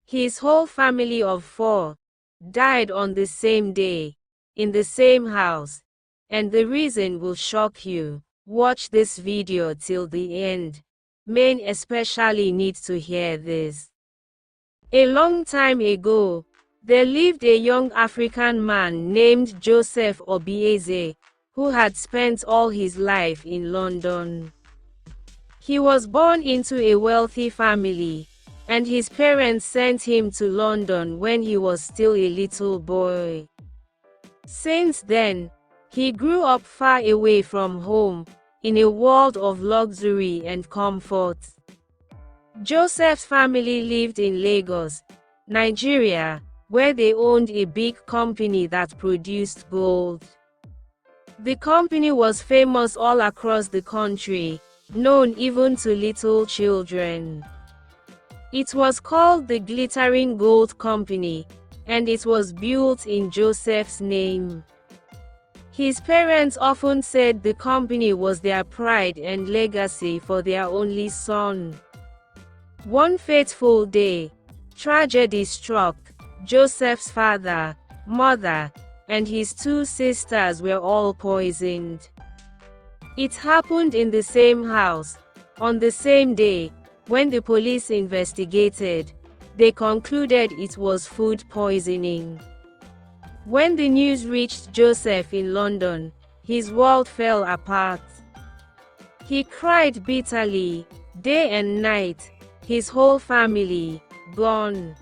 His whole family of 4 died on the same day, in the same house, and the reason will shock you. Watch this video till the end. Men especially need to hear this. A long time ago, there lived a young African man named Joseph Obieze, who had spent all his life in London. He was born into a wealthy family, and his parents sent him to London when he was still a little boy. Since then, he grew up far away from home, in a world of luxury and comfort. Joseph's family lived in Lagos, Nigeria, where they owned a big company that produced gold. The company was famous all across the country, known even to little children. It was called the Glittering Gold Company, and it was built in Joseph's name. His parents often said the company was their pride and legacy for their only son. One fateful day, tragedy struck. Joseph's father, mother, and his 2 sisters were all poisoned. It happened in the same house, on the same day. When the police investigated, they concluded it was food poisoning. When the news reached Joseph in London, his world fell apart. He cried bitterly, day and night, his whole family, gone.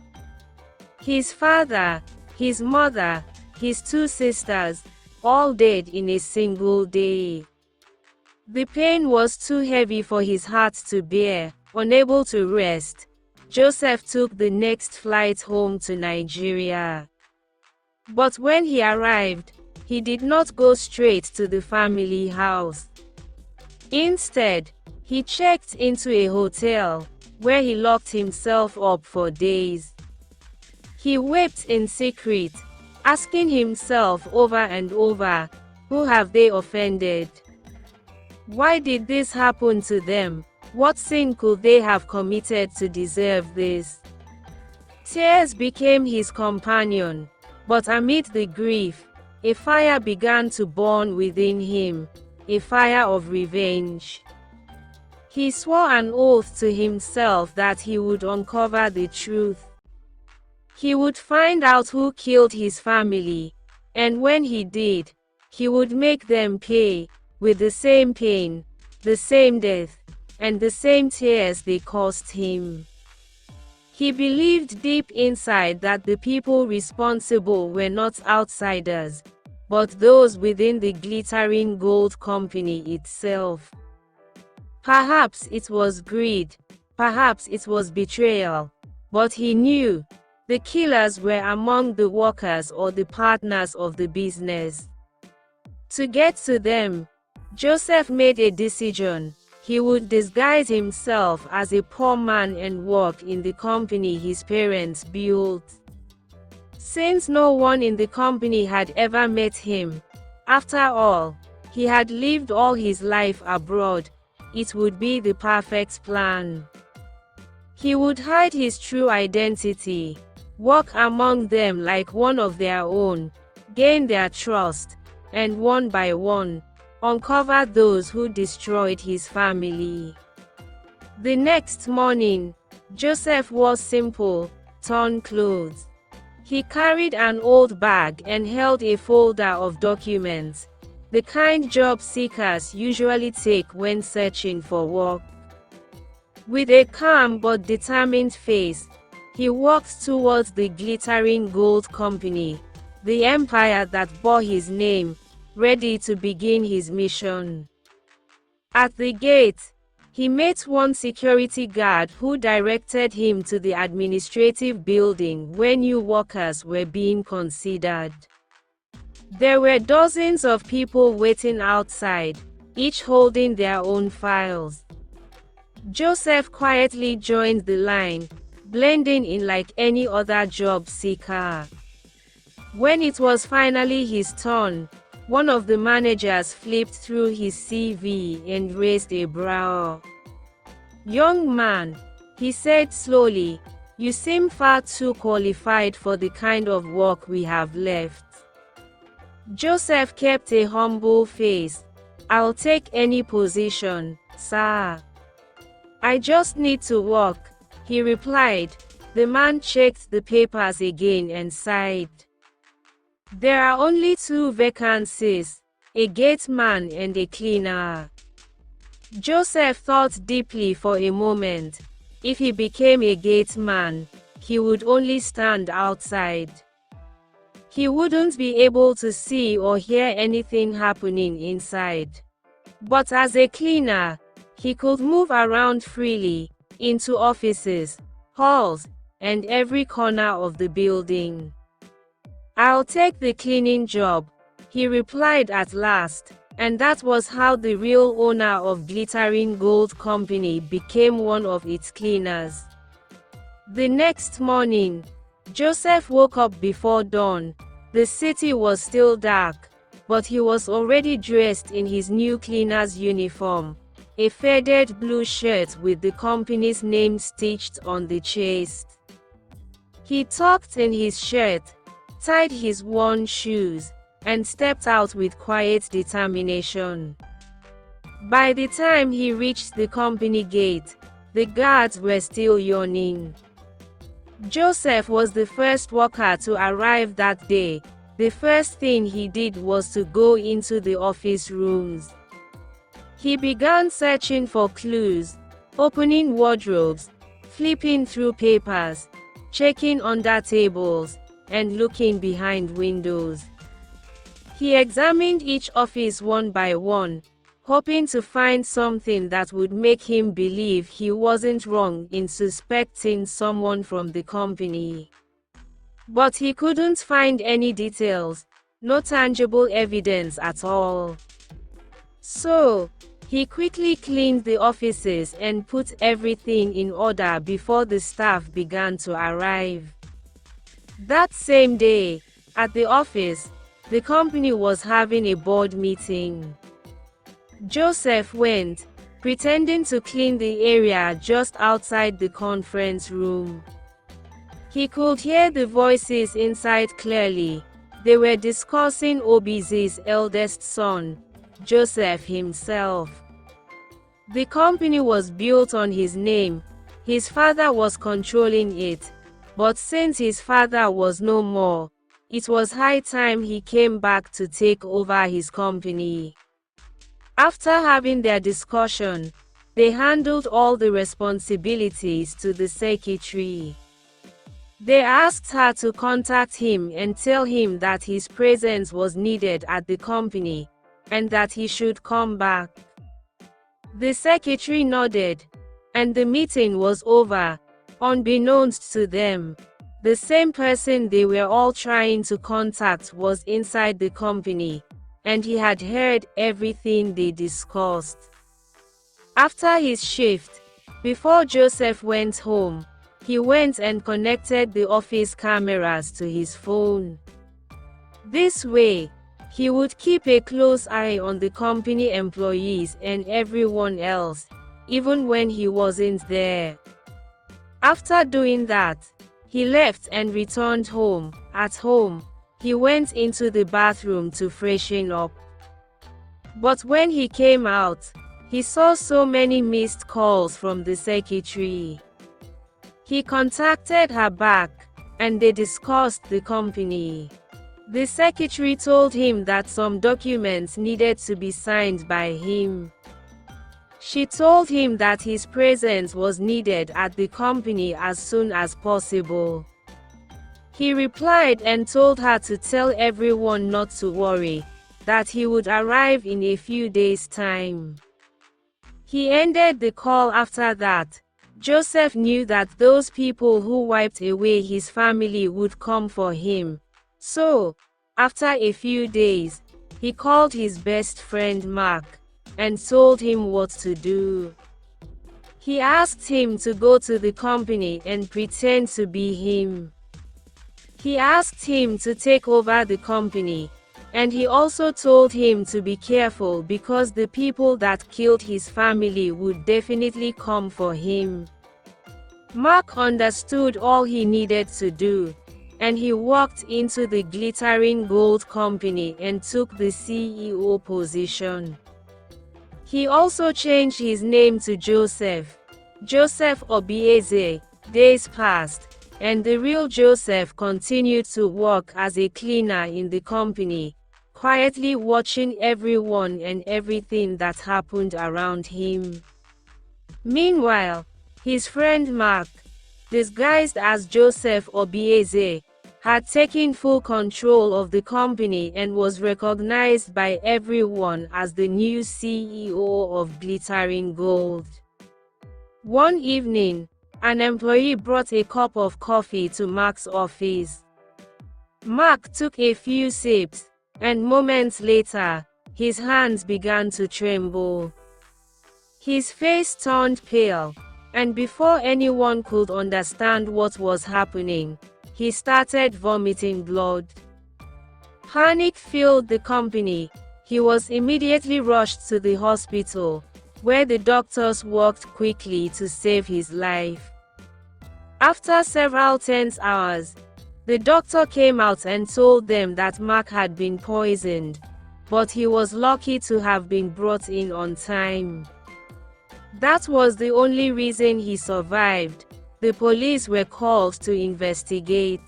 His father, his mother, his 2 sisters, all dead in a single day. The pain was too heavy for his heart to bear. Unable to rest, Joseph took the next flight home to Nigeria. But when he arrived, he did not go straight to the family house. Instead, he checked into a hotel, where he locked himself up for days. He wept in secret, asking himself over and over, who have they offended? Why did this happen to them? What sin could they have committed to deserve this? Tears became his companion, but amid the grief, a fire began to burn within him, a fire of revenge. He swore an oath to himself that he would uncover the truth. He would find out who killed his family, and when he did, he would make them pay, with the same pain, the same death, and the same tears they caused him. He believed deep inside that the people responsible were not outsiders, but those within the Glittering Gold Company itself. Perhaps it was greed, perhaps it was betrayal, but he knew the killers were among the workers or the partners of the business. To get to them, Joseph made a decision. He would disguise himself as a poor man and work in the company his parents built. Since no one in the company had ever met him, after all, he had lived all his life abroad, it would be the perfect plan. He would hide his true identity, walk among them like one of their own, gain their trust, and one by one, uncover those who destroyed his family. The next morning, Joseph wore simple, torn clothes. He carried an old bag and held a folder of documents, the kind job seekers usually take when searching for work. With a calm but determined face, he walked towards the Glittering Gold Company, the empire that bore his name, ready to begin his mission. At the gate, he met one security guard who directed him to the administrative building where new workers were being considered. There were dozens of people waiting outside, each holding their own files. Joseph quietly joined the line, blending in like any other job seeker. When it was finally his turn, one of the managers flipped through his CV and raised a brow. "Young man," he said slowly, You seem far too qualified for the kind of work we have left. Joseph kept a humble face. I'll take any position, sir. I just need to work, he replied. The man checked the papers again and sighed. There are only 2 vacancies, a gate man and a cleaner. Joseph thought deeply for a moment. If he became a gate man, he would only stand outside. He wouldn't be able to see or hear anything happening inside. But as a cleaner, he could move around freely, into offices, halls, and every corner of the building. I'll take the cleaning job, he replied at last, and that was how the real owner of Glittering Gold Company became one of its cleaners. The next morning, Joseph woke up before dawn. The city was still dark, but he was already dressed in his new cleaner's uniform, a faded blue shirt with the company's name stitched on the chest. He tucked in his shirt, tied his worn shoes, and stepped out with quiet determination. By the time he reached the company gate, the guards were still yawning. Joseph was the first worker to arrive that day. The first thing he did was to go into the office rooms. He began searching for clues, opening wardrobes, flipping through papers, checking under tables, and looking behind windows. He examined each office one by one, hoping to find something that would make him believe he wasn't wrong in suspecting someone from the company. But he couldn't find any details, no tangible evidence at all. So, he quickly cleaned the offices and put everything in order before the staff began to arrive. That same day, at the office, the company was having a board meeting. Joseph went, pretending to clean the area just outside the conference room. He could hear the voices inside clearly. They were discussing Obieze's eldest son, Joseph himself. The company was built on his name. His father was controlling it. But since his father was no more, it was high time he came back to take over his company. After having their discussion, they handed all the responsibilities to the secretary. They asked her to contact him and tell him that his presence was needed at the company, and that he should come back. The secretary nodded, and the meeting was over. Unbeknownst to them, the same person they were all trying to contact was inside the company, and he had heard everything they discussed. After his shift, before Joseph went home, he went and connected the office cameras to his phone. This way, he would keep a close eye on the company employees and everyone else, even when he wasn't there. After doing that, he left and returned home. At home, he went into the bathroom to freshen up. But when he came out, he saw so many missed calls from the secretary. He contacted her back, and they discussed the company. The secretary told him that some documents needed to be signed by him. She told him that his presence was needed at the company as soon as possible. He replied and told her to tell everyone not to worry, that he would arrive in a few days' time. He ended the call after that. Joseph knew that those people who wiped away his family would come for him. So, after a few days, he called his best friend Mark and told him what to do. He asked him to go to the company and pretend to be him. He asked him to take over the company, and he also told him to be careful because the people that killed his family would definitely come for him. Mark understood all he needed to do, and he walked into the glittering gold company and took the CEO position. He also changed his name to Joseph Obieze. Days passed, and the real Joseph continued to work as a cleaner in the company, quietly watching everyone and everything that happened around him. Meanwhile, his friend Mark, disguised as Joseph Obieze, had taken full control of the company and was recognized by everyone as the new CEO of Glittering Gold. One evening, an employee brought a cup of coffee to Mark's office. Mark took a few sips, and moments later, his hands began to tremble. His face turned pale, and before anyone could understand what was happening, he started vomiting blood. Panic filled the company. He was immediately rushed to the hospital, where the doctors worked quickly to save his life. After several tense hours, the doctor came out and told them that Mark had been poisoned, but he was lucky to have been brought in on time. That was the only reason he survived. The police were called to investigate.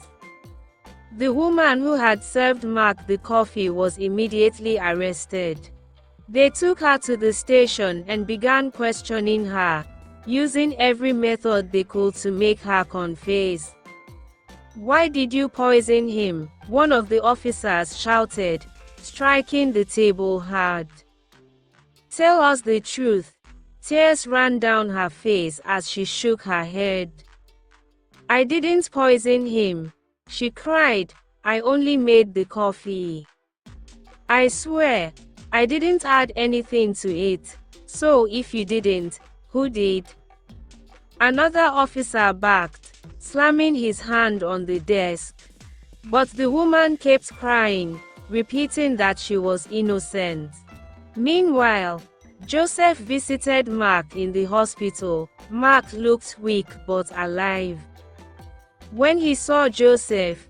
The woman who had served Mark the coffee was immediately arrested. They took her to the station and began questioning her, using every method they could to make her confess. "Why did you poison him?" one of the officers shouted, striking the table hard. "Tell us the truth." Tears ran down her face as she shook her head. "I didn't poison him," she cried. "I only made the coffee. I swear, I didn't add anything to it. So if you didn't, who did?" Another officer barked, slamming his hand on the desk. But the woman kept crying, repeating that she was innocent. Meanwhile, Joseph visited Mark in the hospital. Mark looked weak but alive. When he saw Joseph,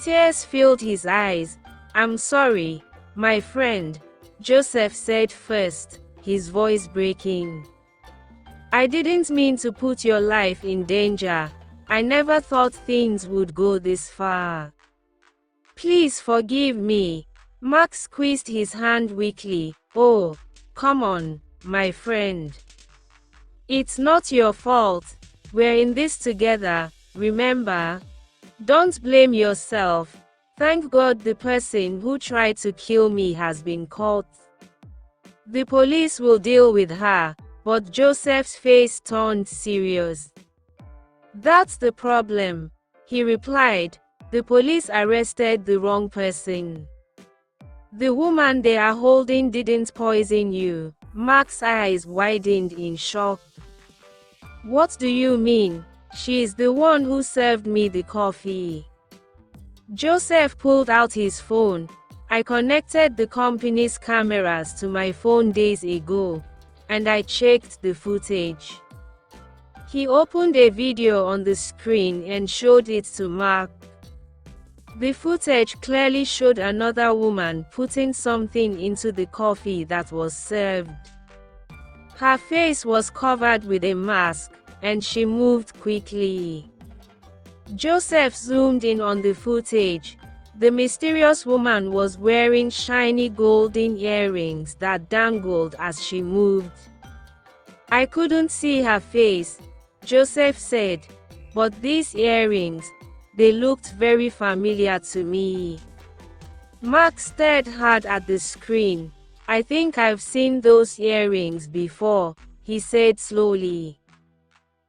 tears filled his eyes. "I'm sorry, my friend," Joseph said first, his voice breaking. "I didn't mean to put your life in danger. I never thought things would go this far. Please forgive me." Mark squeezed his hand weakly. "Oh, come on, my friend. It's not your fault. We're in this together, remember? Don't blame yourself. Thank God the person who tried to kill me has been caught. The police will deal with her." But Joseph's face turned serious. "That's the problem," he replied. "The police arrested the wrong person. The woman they are holding didn't poison you." Mark's eyes widened in shock. "What do you mean? She is the one who served me the coffee." Joseph pulled out his phone. "I connected the company's cameras to my phone days ago, and I checked the footage." He opened a video on the screen and showed it to Mark. The footage clearly showed another woman putting something into the coffee that was served. Her face was covered with a mask, and she moved quickly. Joseph zoomed in on the footage. The mysterious woman was wearing shiny golden earrings that dangled as she moved. "I couldn't see her face," Joseph said, "but these earrings, they looked very familiar to me." Mark stared hard at the screen. "I think I've seen those earrings before," he said slowly.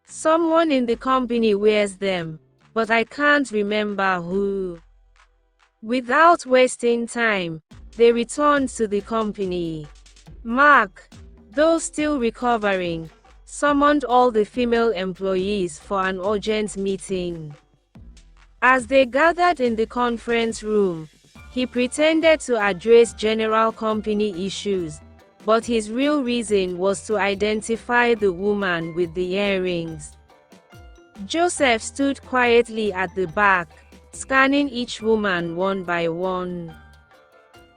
"Someone in the company wears them, but I can't remember who." Without wasting time, they returned to the company. Mark, though still recovering, summoned all the female employees for an urgent meeting. As they gathered in the conference room, he pretended to address general company issues, but his real reason was to identify the woman with the earrings. Joseph stood quietly at the back, scanning each woman one by one.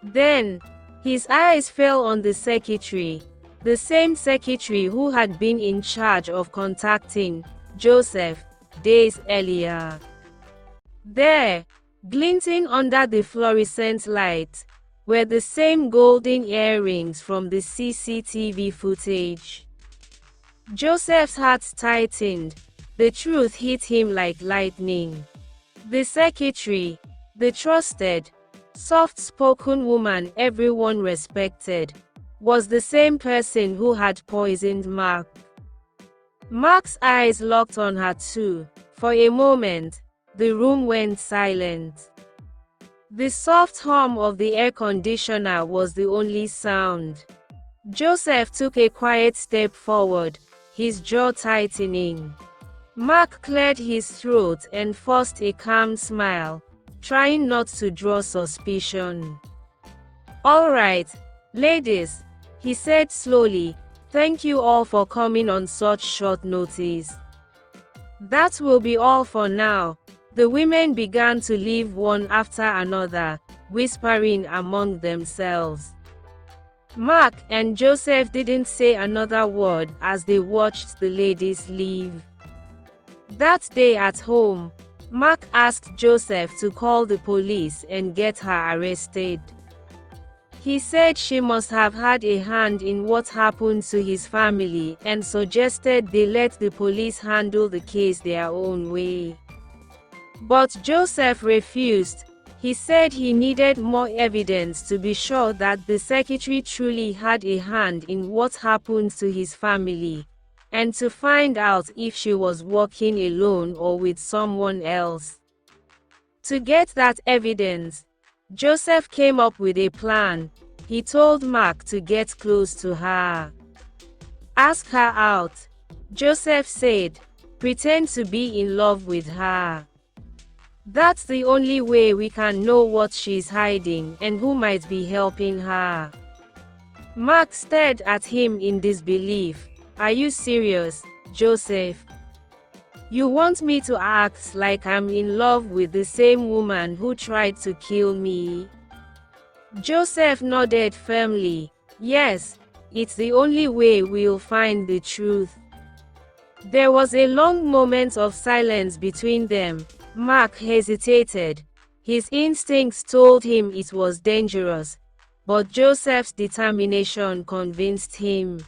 Then, his eyes fell on the secretary, the same secretary who had been in charge of contacting Joseph days earlier. There, glinting under the fluorescent light, were the same golden earrings from the CCTV footage. Joseph's heart tightened. The truth hit him like lightning. The secretary, the trusted, soft-spoken woman everyone respected, was the same person who had poisoned Mark. Mark's eyes locked on her too. For a moment, the room went silent. The soft hum of the air conditioner was the only sound. Joseph took a quiet step forward, his jaw tightening. Mark cleared his throat and forced a calm smile, trying not to draw suspicion. "All right, ladies," he said slowly, "thank you all for coming on such short notice. That will be all for now." The women began to leave one after another, whispering among themselves. Mark and Joseph didn't say another word as they watched the ladies leave. That day at home, Mark asked Joseph to call the police and get her arrested. He said she must have had a hand in what happened to his family and suggested they let the police handle the case their own way. But Joseph refused. He said he needed more evidence to be sure that the secretary truly had a hand in what happened to his family, and to find out if she was working alone or with someone else. To get that evidence, Joseph came up with a plan. He told Mark to get close to her. "Ask her out," Joseph said. "Pretend to be in love with her. That's the only way we can know what she's hiding and who might be helping her." Mark stared at him in disbelief. "Are you serious, Joseph? You want me to act like I'm in love with the same woman who tried to kill me?" Joseph nodded firmly. "Yes, it's the only way we'll find the truth." There was a long moment of silence between them. Mark hesitated. His instincts told him it was dangerous, but Joseph's determination convinced him.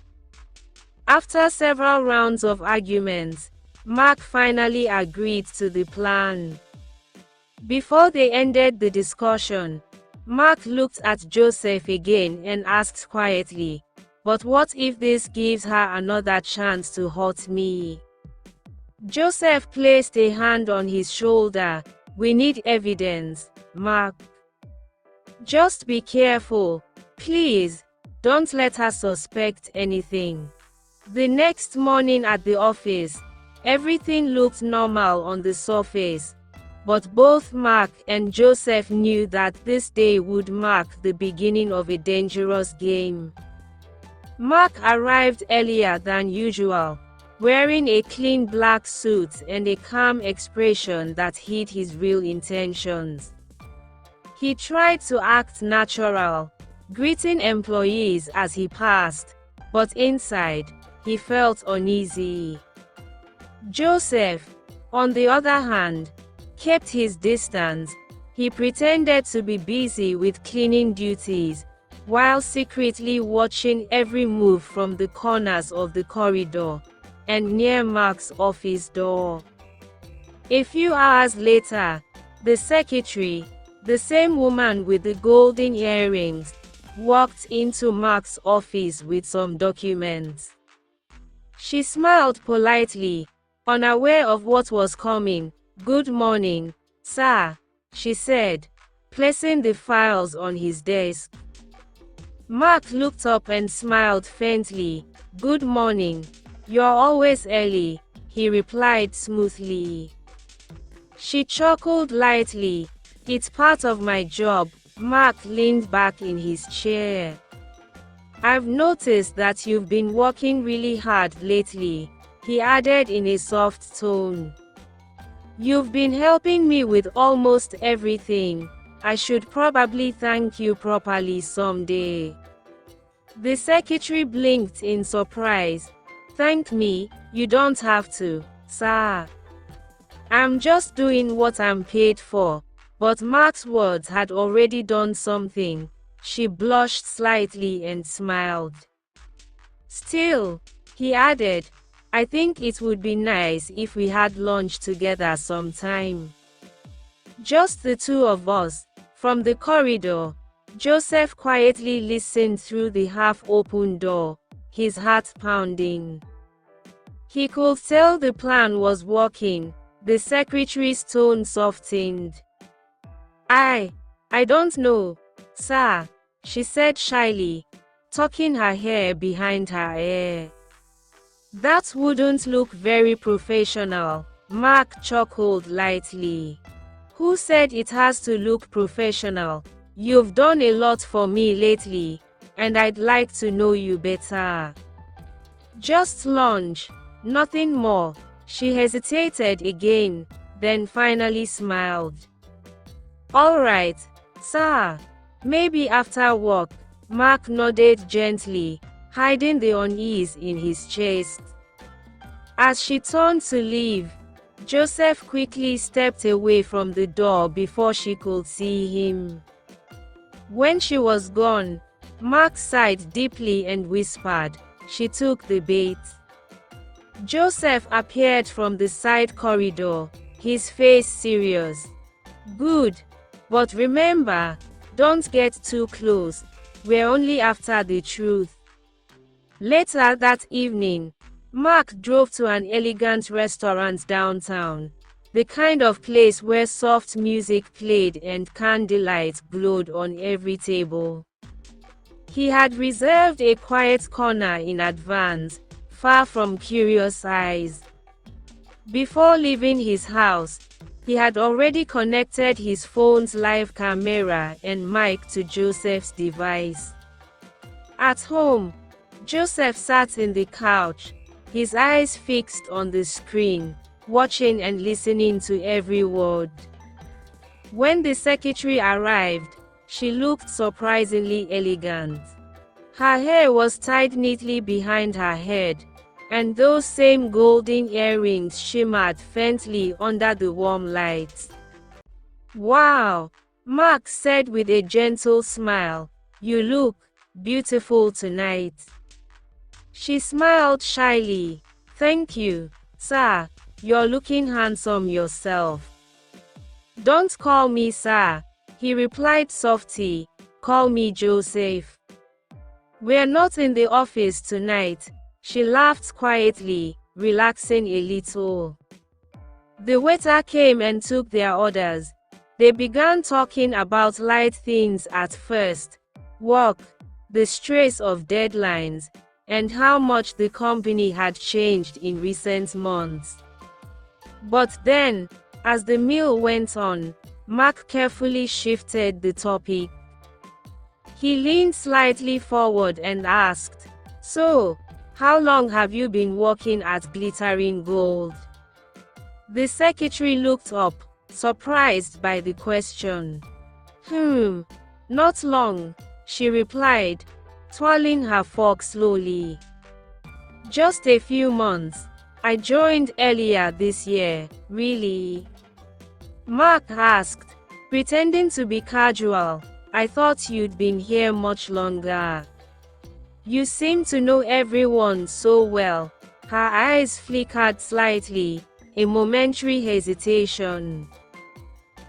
After several rounds of arguments, Mark finally agreed to the plan. Before they ended the discussion, Mark looked at Joseph again and asked quietly, "But what if this gives her another chance to hurt me?" Joseph placed a hand on his shoulder. "We need evidence, Mark. Just be careful. Please, don't let her suspect anything." The next morning at the office, everything looked normal on the surface, but both Mark and Joseph knew that this day would mark the beginning of a dangerous game. Mark arrived earlier than usual, wearing a clean black suit and a calm expression that hid his real intentions. He tried to act natural, greeting employees as he passed, but inside, he felt uneasy. Joseph, on the other hand, kept his distance. He pretended to be busy with cleaning duties, while secretly watching every move from the corners of the corridor and near Mark's office door. A few hours later, the secretary, the same woman with the golden earrings, walked into Mark's office with some documents. She smiled politely, unaware of what was coming. "Good morning, sir," she said, placing the files on his desk. Mark looked up and smiled faintly. "Good morning. You're always early," he replied smoothly. She chuckled lightly. "It's part of my job." Mark leaned back in his chair. "I've noticed that you've been working really hard lately," he added in a soft tone. You've been helping me with almost everything. I should probably thank you properly someday. The secretary blinked in surprise. Thank me? You don't have to, sir. I'm just doing what I'm paid for. But Mark's words had already done something. She blushed slightly and smiled. Still, he added, I think it would be nice if we had lunch together sometime. Just the two of us. From the corridor, Joseph quietly listened through the half-open door, his heart pounding. He could tell the plan was working. The secretary's tone softened. I don't know, sir, she said shyly, tucking her hair behind her ear. That wouldn't look very professional, Mark chuckled lightly. Who said it has to look professional? You've done a lot for me lately, and I'd like to know you better. Just lunch, nothing more. She hesitated again, then finally smiled. All right, sir. Maybe after work. Mark nodded gently, hiding the unease in his chest. As she turned to leave, Joseph quickly stepped away from the door before she could see him. When she was gone, Mark sighed deeply and whispered, she took the bait. Joseph appeared from the side corridor, his face serious. Good. But remember, don't get too close. We're only after the truth. Later that evening, Mark drove to an elegant restaurant downtown, the kind of place where soft music played and candlelight glowed on every table. He had reserved a quiet corner in advance, far from curious eyes. Before leaving his house, he had already connected his phone's live camera and mic to Joseph's device. At home, Joseph sat in the couch, his eyes fixed on the screen, watching and listening to every word. When the secretary arrived, she looked surprisingly elegant. Her hair was tied neatly behind her head, and those same golden earrings shimmered faintly under the warm lights. Wow, Mark said with a gentle smile, you look beautiful tonight. She smiled shyly. Thank you, sir. You're looking handsome yourself. Don't call me sir, he replied softly. Call me Joseph. We're not in the office tonight. She laughed quietly, relaxing a little. The waiter came and took their orders. They began talking about light things at first. Work, the stress of deadlines, and how much the company had changed in recent months. But then, as the meal went on, Mark carefully shifted the topic. He leaned slightly forward and asked, so, how long have you been working at Glittering Gold? The secretary looked up, surprised by the question. Not long, she replied, twirling her fork slowly. Just a few months. I joined earlier this year, really? Mark asked, pretending to be casual. I thought you'd been here much longer. You seem to know everyone so well. Her eyes flickered slightly, a momentary hesitation.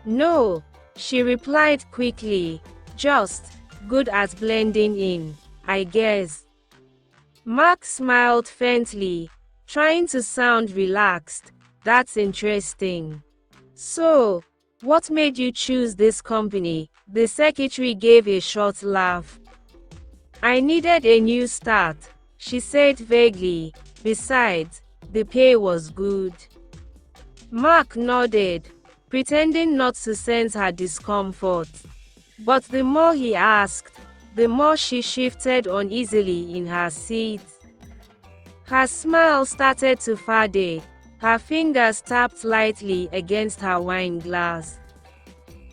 No, she replied quickly, just good at blending in, I guess. Mark smiled faintly, trying to sound relaxed. That's interesting. So, what made you choose this company? The secretary gave a short laugh. I needed a new start, she said vaguely. Besides, the pay was good. Mark nodded, pretending not to sense her discomfort. But the more he asked, the more she shifted uneasily in her seat. Her smile started to fade, Her fingers tapped lightly against her wine glass.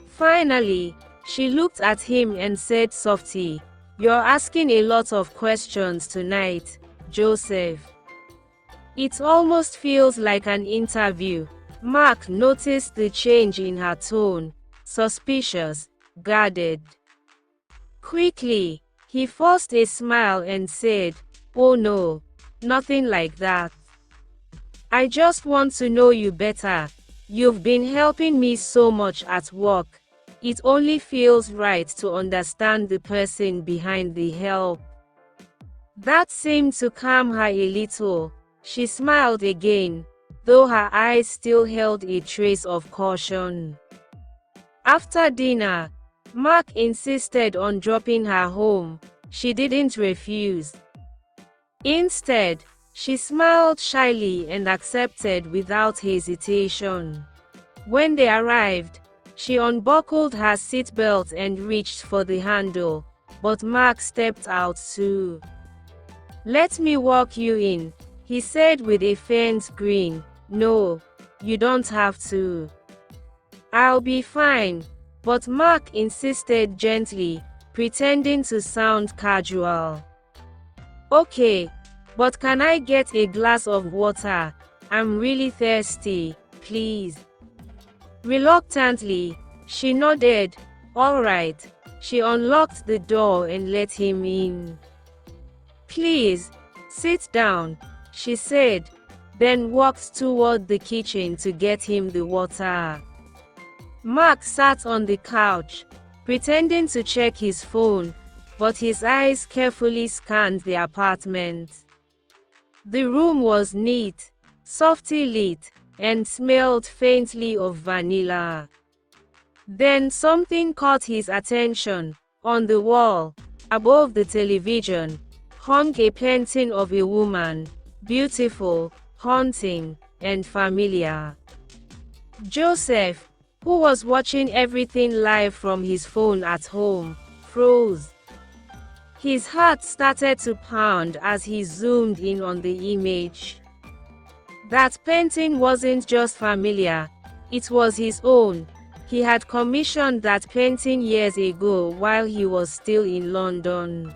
Finally, she looked at him and said softly, "You're asking a lot of questions tonight, Joseph." "It almost feels like an interview." Mark noticed the change in her tone, suspicious, guarded. Quickly, he forced a smile and said, "Oh no, nothing like that. I just want to know you better. You've been helping me so much at work. It only feels right to understand the person behind the help." That seemed to calm her a little. She smiled again, though her eyes still held a trace of caution. After dinner, Mark insisted on dropping her home. She didn't refuse. Instead, she smiled shyly and accepted without hesitation. When they arrived, she unbuckled her seatbelt and reached for the handle, but Mark stepped out too. "Let me walk you in," he said with a faint grin. "No, you don't have to. I'll be fine." But Mark insisted gently, pretending to sound casual. "Okay, but can I get a glass of water? I'm really thirsty, please." Reluctantly, she nodded. "All right." She unlocked the door and let him in. "Please, sit down," she said, then walked toward the kitchen to get him the water. Mark sat on the couch, pretending to check his phone, but his eyes carefully scanned the apartment. The room was neat, softly lit, and smelled faintly of vanilla. Then something caught his attention. On the wall, above the television, hung a painting of a woman, beautiful, haunting, and familiar. Joseph, who was watching everything live from his phone at home, froze. His heart started to pound as he zoomed in on the image. That painting wasn't just familiar, it was his own. He had commissioned that painting years ago while he was still in London.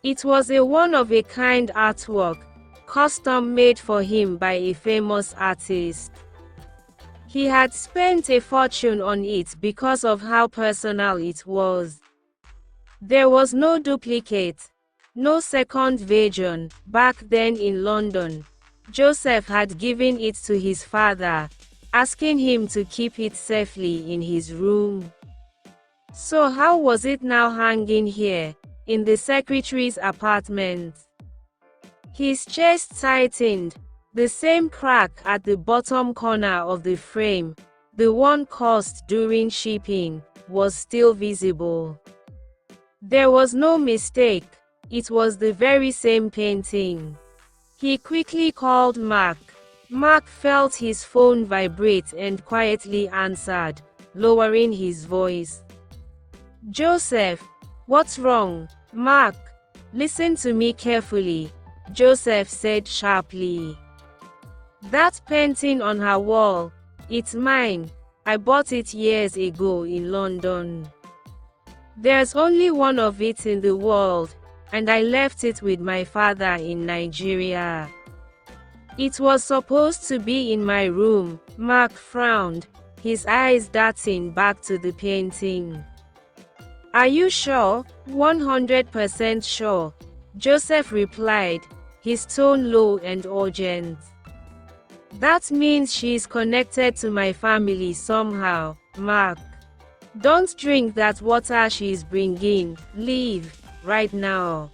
It was a one-of-a-kind artwork, custom-made for him by a famous artist. He had spent a fortune on it because of how personal it was. There was no duplicate, no second version. Back then in London, Joseph had given it to his father, asking him to keep it safely in his room. So how was it now hanging here, in the secretary's apartment? His chest tightened. The same crack at the bottom corner of the frame, the one caused during shipping, was still visible. There was no mistake. It was the very same painting. He quickly called Mark. Mark felt his phone vibrate and quietly answered, lowering his voice. "Joseph, what's wrong?" "Mark, listen to me carefully," Joseph said sharply. "That painting on her wall, it's mine. I bought it years ago in London. There's only one of it in the world, and I left it with my father in Nigeria. It was supposed to be in my room." Mark frowned, his eyes darting back to the painting. "Are you sure?" "100% sure," Joseph replied, his tone low and urgent. "That means she's connected to my family somehow, Mark. Don't drink that water she's bringing. Leave, right now."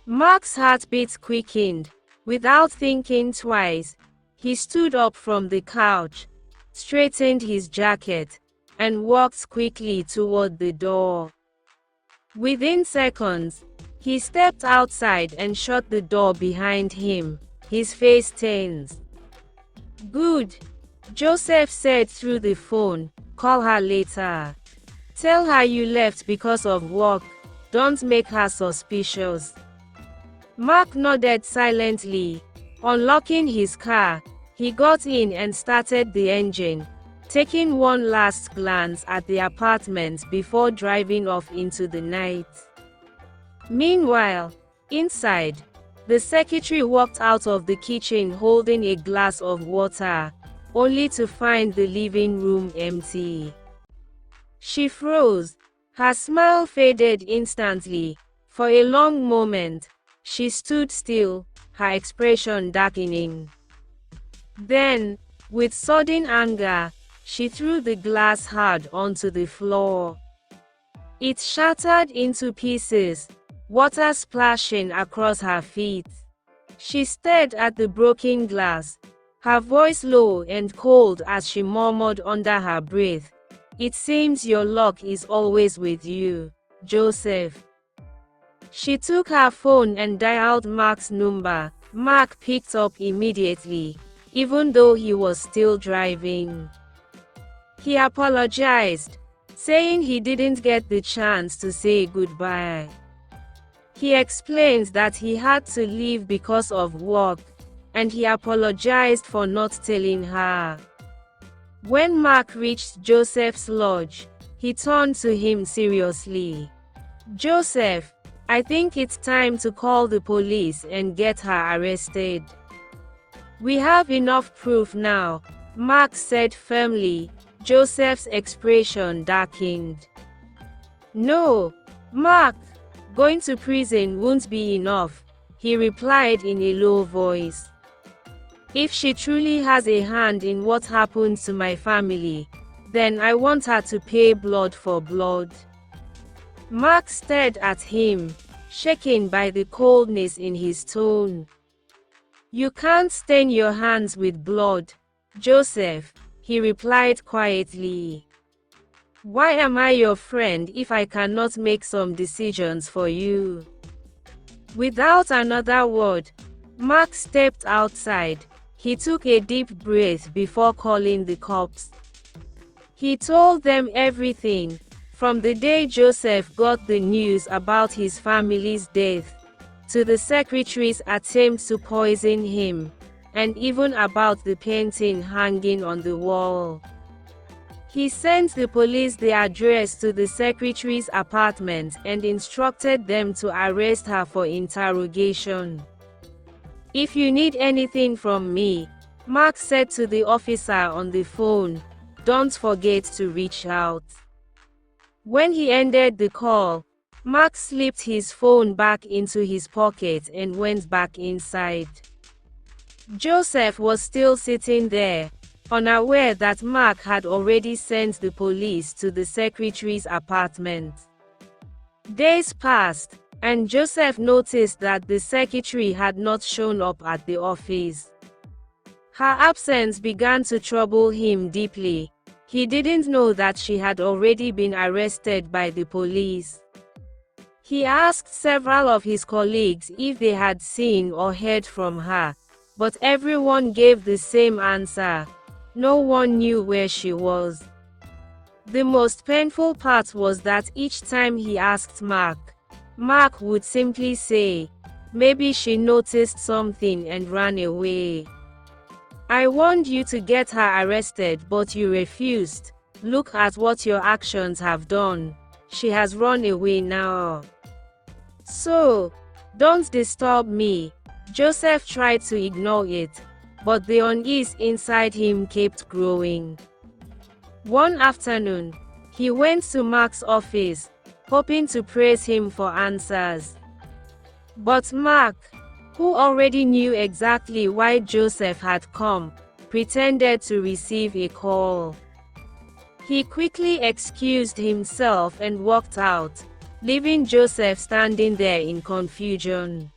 Mark's heartbeat quickened. Without thinking twice, he stood up from the couch, straightened his jacket, and walked quickly toward the door. Within seconds, he stepped outside and shut the door behind him, his face tense. "Good," Joseph said through the phone. "Call her later. Tell her you left because of work. Don't make her suspicious." Mark nodded silently. Unlocking his car, He got in and started the engine, taking one last glance at the apartment before driving off into the night. Meanwhile, inside, the secretary walked out of the kitchen holding a glass of water, only to find the living room empty. She froze. Her smile faded instantly. For a long moment, she stood still, her expression darkening. Then, with sudden anger, she threw the glass hard onto the floor. It shattered into pieces, water splashing across her feet. She stared at the broken glass, her voice low and cold as she murmured under her breath, "It seems your luck is always with you, Joseph." She took her phone and dialed Mark's number. Mark picked up immediately, even though he was still driving. He apologized, saying he didn't get the chance to say goodbye. He explained that he had to leave because of work, and he apologized for not telling her. When Mark reached Joseph's lodge, he turned to him seriously. "Joseph, I think it's time to call the police and get her arrested. We have enough proof now," Mark said firmly. Joseph's expression darkened. "No, Mark, going to prison won't be enough," he replied in a low voice. "If she truly has a hand in what happened to my family, then I want her to pay blood for blood." Mark stared at him, shaken by the coldness in his tone. "You can't stain your hands with blood, Joseph," he replied quietly. "Why am I your friend if I cannot make some decisions for you?" Without another word, Mark stepped outside. He took a deep breath before calling the cops. He told them everything, from the day Joseph got the news about his family's death, to the secretary's attempt to poison him, and even about the painting hanging on the wall. He sent the police the address to the secretary's apartment and instructed them to arrest her for interrogation. "If you need anything from me," Mark said to the officer on the phone, "don't forget to reach out." When he ended the call, Mark slipped his phone back into his pocket and went back inside. Joseph was still sitting there, unaware that Mark had already sent the police to the secretary's apartment. Days passed, and Joseph noticed that the secretary had not shown up at the office. Her absence began to trouble him deeply. He didn't know that she had already been arrested by the police. He asked several of his colleagues if they had seen or heard from her, but everyone gave the same answer. No one knew where she was. The most painful part was that each time he asked Mark would simply say, "Maybe she noticed something and ran away. I warned you to get her arrested but you refused. Look at what your actions have done. She has run away now. So, don't disturb me." Joseph tried to ignore it, but the unease inside him kept growing. One afternoon, he went to Mark's office, hoping to praise him for answers. But Mark, who already knew exactly why Joseph had come, pretended to receive a call. He quickly excused himself and walked out, leaving Joseph standing there in confusion.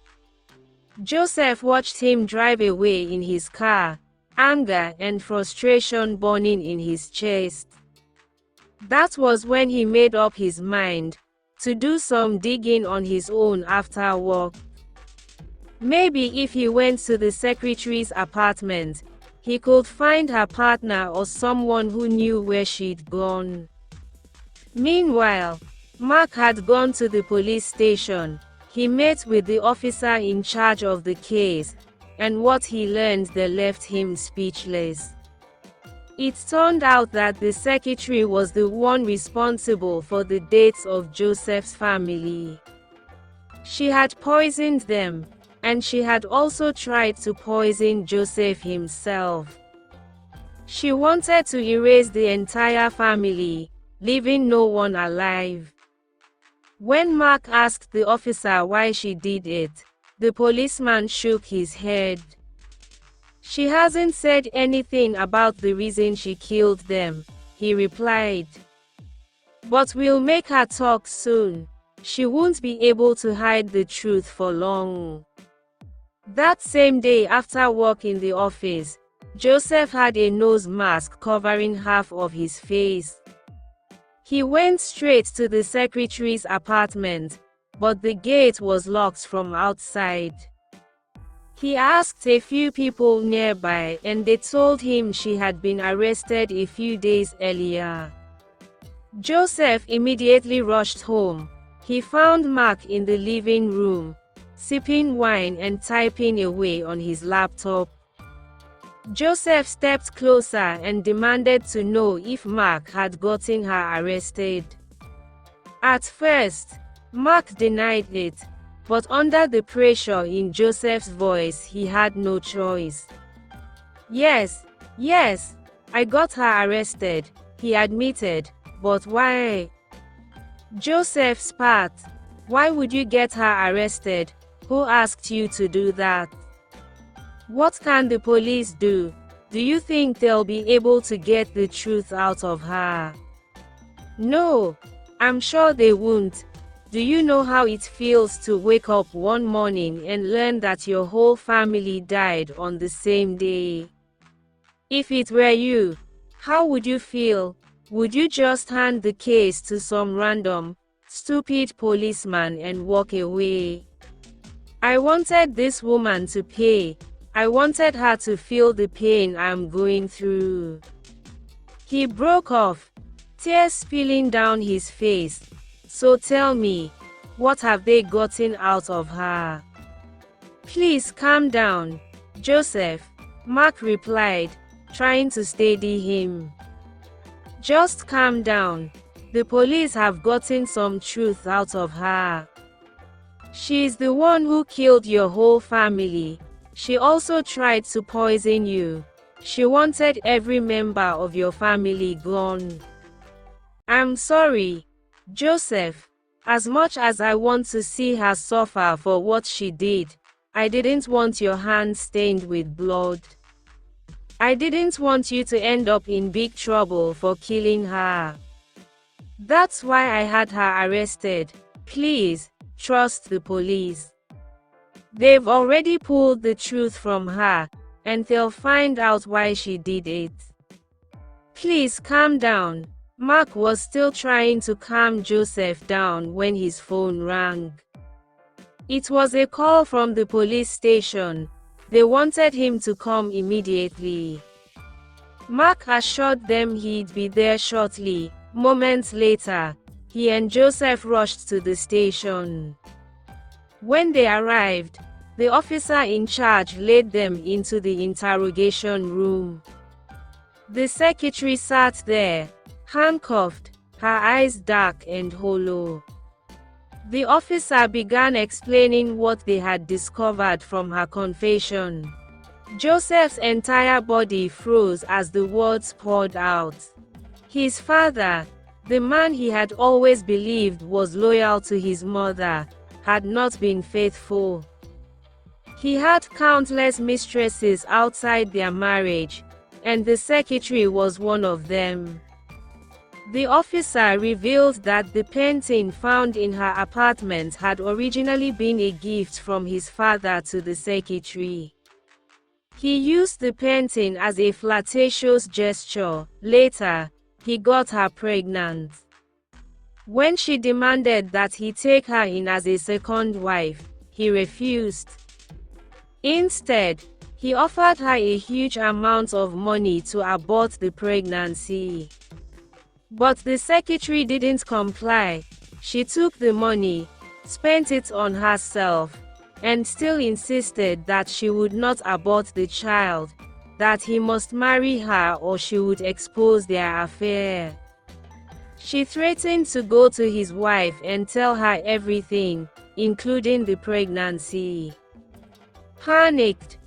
Joseph watched him drive away in his car, anger and frustration burning in his chest. That was when he made up his mind to do some digging on his own after work. Maybe if he went to the secretary's apartment, he could find her partner or someone who knew where she'd gone. Meanwhile, Mark had gone to the police station. He met with the officer in charge of the case, and what he learned there left him speechless. It turned out that the secretary was the one responsible for the deaths of Joseph's family. She had poisoned them, and she had also tried to poison Joseph himself. She wanted to erase the entire family, leaving no one alive. When Mark asked the officer why she did it, the policeman shook his head. "She hasn't said anything about the reason she killed them," he replied. "But we'll make her talk soon. She won't be able to hide the truth for long." That same day after work in the office, Joseph had a nose mask covering half of his face. He went straight to the secretary's apartment, but the gate was locked from outside. He asked a few people nearby, and they told him she had been arrested a few days earlier. Joseph immediately rushed home. He found Mark in the living room, sipping wine and typing away on his laptop. Joseph stepped closer and demanded to know if Mark had gotten her arrested. At first, Mark denied it, but under the pressure in Joseph's voice he had no choice. Yes, I got her arrested," he admitted, "but why?" Joseph spat. "Why would you get her arrested? Who asked you to do that? What can the police do? Do you think they'll be able to get the truth out of her?" "No, I'm sure they won't. Do you know how it feels to wake up one morning and learn that your whole family died on the same day? If it were you, how would you feel? Would you just hand the case to some random, stupid policeman and walk away? I wanted this woman to pay. I wanted her to feel the pain I'm going through." He broke off, tears spilling down his face. "So tell me, what have they gotten out of her?" "Please calm down, Joseph," Mark replied, trying to steady him. "Just calm down. The police have gotten some truth out of her. She's the one who killed your whole family. She also tried to poison you. She wanted every member of your family gone. I'm sorry, Joseph. As much as I want to see her suffer for what she did, I didn't want your hands stained with blood. I didn't want you to end up in big trouble for killing her. That's why I had her arrested. Please, trust the police. They've already pulled the truth from her, and they'll find out why she did it. Please calm down." Mark was still trying to calm Joseph down when his phone rang. It was a call from the police station. They wanted him to come immediately. Mark assured them he'd be there shortly. Moments later, he and Joseph rushed to the station. When they arrived, the officer in charge led them into the interrogation room. The secretary sat there, handcuffed, her eyes dark and hollow. The officer began explaining what they had discovered from her confession. Joseph's entire body froze as the words poured out. His father, the man he had always believed was loyal to his mother, had not been faithful. He had countless mistresses outside their marriage, and the secretary was one of them. The officer revealed that the painting found in her apartment had originally been a gift from his father to the secretary. He used the painting as a flirtatious gesture. Later, he got her pregnant. When she demanded that he take her in as a second wife, he refused. Instead, he offered her a huge amount of money to abort the pregnancy. But the secretary didn't comply. She took the money, spent it on herself, and still insisted that she would not abort the child, that he must marry her or she would expose their affair. She threatened to go to his wife and tell her everything, including the pregnancy. Panicked,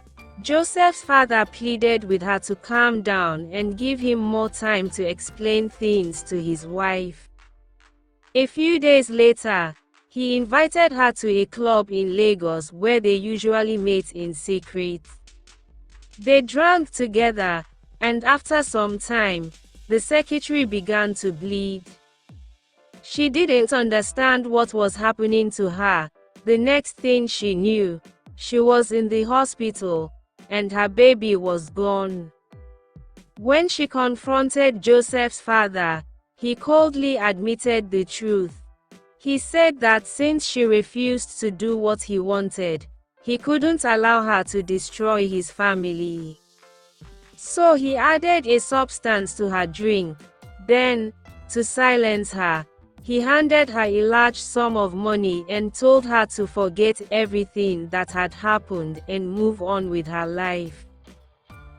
Joseph's father pleaded with her to calm down and give him more time to explain things to his wife. A few days later, he invited her to a club in Lagos where they usually meet in secret. They drank together, and after some time, the secretary began to bleed. She didn't understand what was happening to her. The next thing she knew, she was in the hospital, and her baby was gone. When she confronted Joseph's father, he coldly admitted the truth. He said that since she refused to do what he wanted, he couldn't allow her to destroy his family. So he added a substance to her drink. Then, to silence her, he handed her a large sum of money and told her to forget everything that had happened and move on with her life.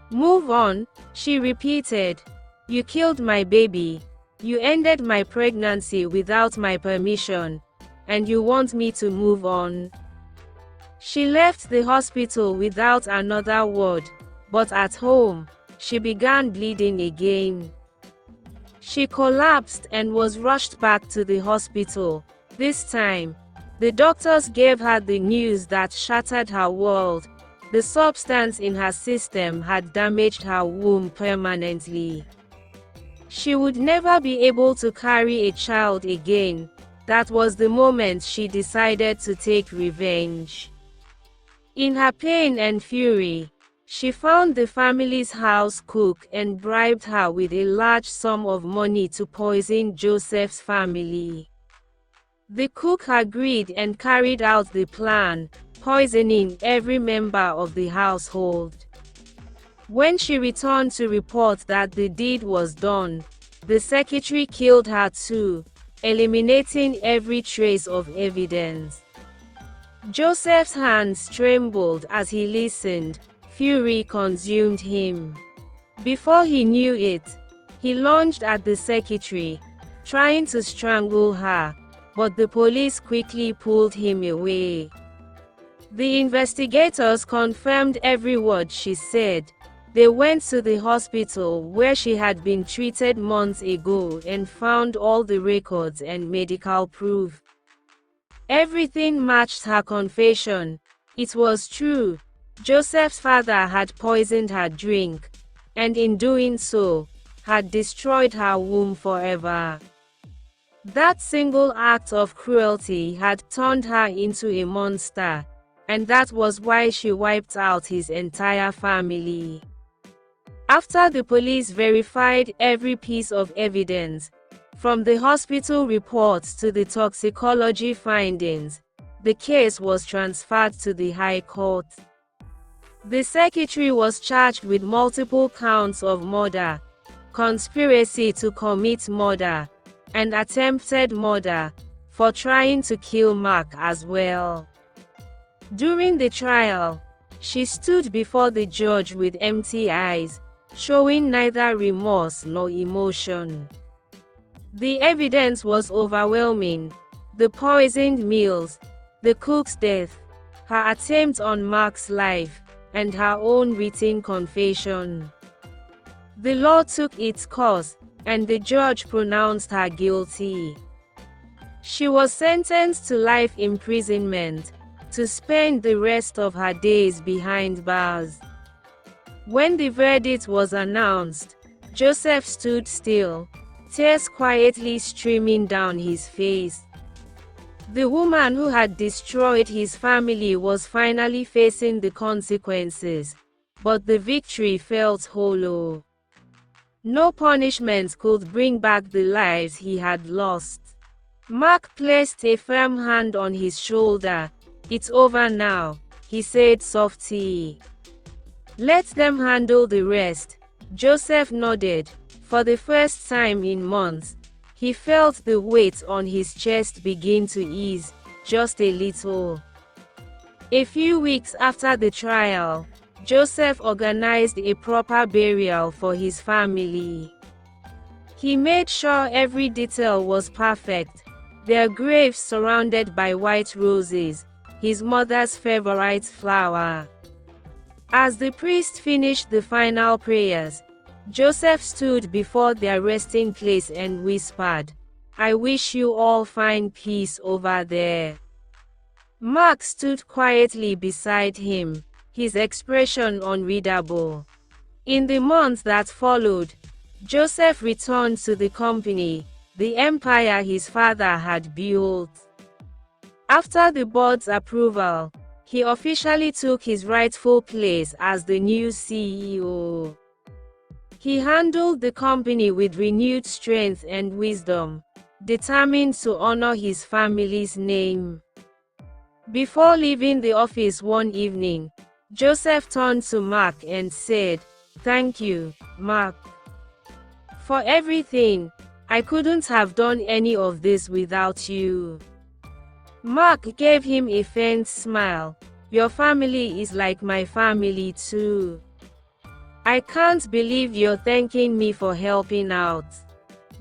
"Move on," she repeated. "You killed my baby. You ended my pregnancy without my permission, and you want me to move on?" She left the hospital without another word, but at home, she began bleeding again. She collapsed and was rushed back to the hospital. This time, the doctors gave her the news that shattered her world. The substance in her system had damaged her womb permanently. She would never be able to carry a child again. That was the moment she decided to take revenge. In her pain and fury, she found the family's house cook and bribed her with a large sum of money to poison Joseph's family. The cook agreed and carried out the plan, poisoning every member of the household. When she returned to report that the deed was done, the secretary killed her too, eliminating every trace of evidence. Joseph's hands trembled as he listened. Fury consumed him. Before he knew it, he lunged at the secretary, trying to strangle her, but the police quickly pulled him away. The investigators confirmed every word she said. They went to the hospital where she had been treated months ago and found all the records and medical proof. Everything matched her confession. It was true. Joseph's father had poisoned her drink, and in doing so, had destroyed her womb forever. That single act of cruelty had turned her into a monster, and that was why she wiped out his entire family. After the police verified every piece of evidence, from the hospital reports to the toxicology findings, the case was transferred to the High Court. The secretary was charged with multiple counts of murder, conspiracy to commit murder, and attempted murder, for trying to kill Mark as well. During the trial, she stood before the judge with empty eyes, showing neither remorse nor emotion. The evidence was overwhelming: the poisoned meals, the cook's death, her attempt on Mark's life, and her own written confession. The law took its course, and the judge pronounced her guilty. She was sentenced to life imprisonment, to spend the rest of her days behind bars. When the verdict was announced, Joseph stood still, tears quietly streaming down his face. The woman who had destroyed his family was finally facing the consequences, but the victory felt hollow. No punishment could bring back the lives he had lost. Mark placed a firm hand on his shoulder. "It's over now," he said softly. "Let them handle the rest." Joseph nodded. For the first time in months, he felt the weight on his chest begin to ease, just a little. A few weeks after the trial, Joseph organized a proper burial for his family. He made sure every detail was perfect, their graves surrounded by white roses, his mother's favorite flower. As the priest finished the final prayers, Joseph stood before their resting place and whispered, "I wish you all find peace over there." Mark stood quietly beside him, his expression unreadable. In the months that followed, Joseph returned to the company, the empire his father had built. After the board's approval, he officially took his rightful place as the new CEO. He handled the company with renewed strength and wisdom, determined to honor his family's name. Before leaving the office one evening, Joseph turned to Mark and said, "Thank you, Mark, for everything. I couldn't have done any of this without you." Mark gave him a faint smile. "Your family is like my family too. I can't believe you're thanking me for helping out."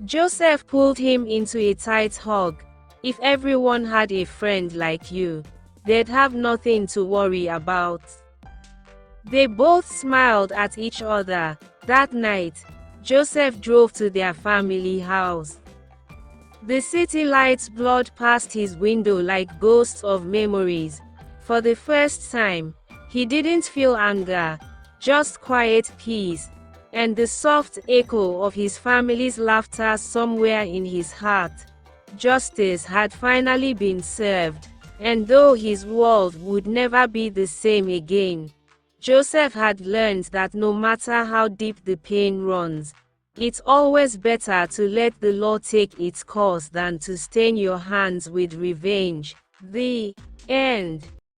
Joseph pulled him into a tight hug. "If everyone had a friend like you, they'd have nothing to worry about." They both smiled at each other. That night, Joseph drove to their family house. The city lights blurred past his window like ghosts of memories. For the first time, he didn't feel anger, just quiet peace, and the soft echo of his family's laughter somewhere in his heart. Justice had finally been served, and though his world would never be the same again, Joseph had learned that no matter how deep the pain runs, it's always better to let the law take its course than to stain your hands with revenge. The end.